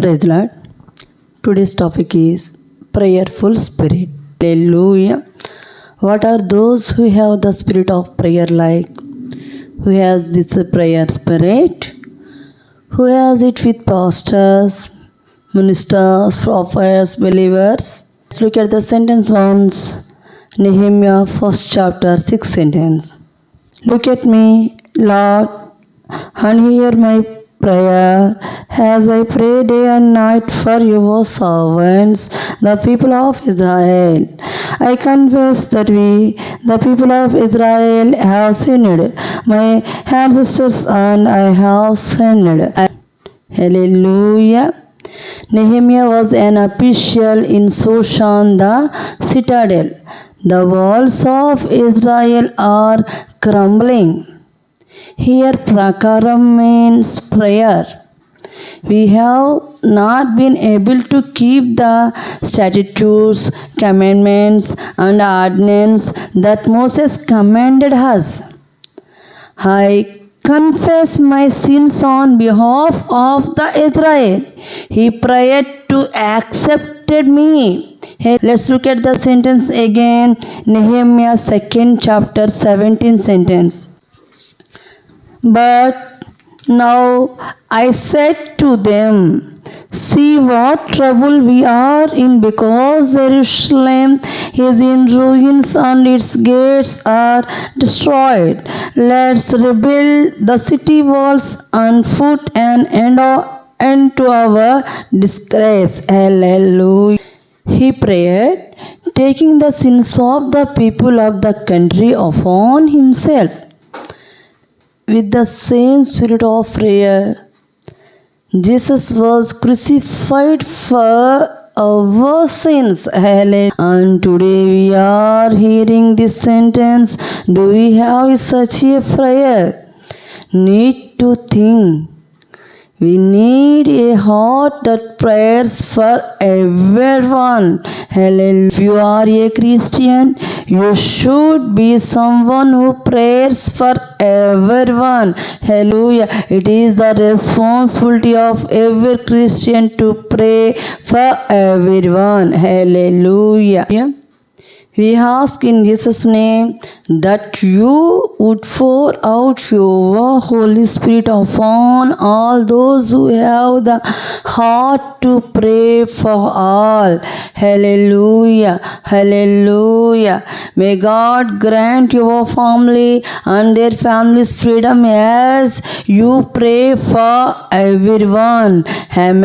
Praise the Lord. Today's topic is prayerful spirit. Hallelujah. What are those who have the spirit of prayer like? Who has this prayer spirit? Who has it with pastors, ministers, prophets, believers? Let's look at the sentence once. Nehemiah 1st chapter 6th sentence. Look at me, Lord, and hear my prayer as I pray day and night for your servants, the people of Israel. I confess that we, the people of Israel, have sinned. My ancestors and I have sinned. Hallelujah. Nehemiah was an official in Shushan, the citadel. The walls of Israel are crumbling. Here prakaram means prayer. We have not been able to keep the statutes, commandments and ordinances that Moses commanded us. I confess my sins on behalf of the Israel. He prayed to accept me. Hey, let's look at the sentence again. Nehemiah 2nd chapter 17th sentence. But now I said to them, see what trouble we are in, because Jerusalem is in ruins and its gates are destroyed. Let's rebuild the city walls and put an end to our disgrace. Hallelujah. He prayed, taking the sins of the people of the country upon himself. With the same spirit of prayer, Jesus was crucified for our sins. And today we are hearing this sentence. Do we have such a prayer? Need to think. We need a heart that prays for everyone. Hallelujah. If you are a Christian, you should be someone who prays for everyone. Hallelujah. It is the responsibility of every Christian to pray for everyone. Hallelujah. We ask in Jesus' name that you would pour out your Holy Spirit upon all those who have the heart to pray for all. Hallelujah. Hallelujah. May God grant your family and their families freedom as you pray for everyone. Amen.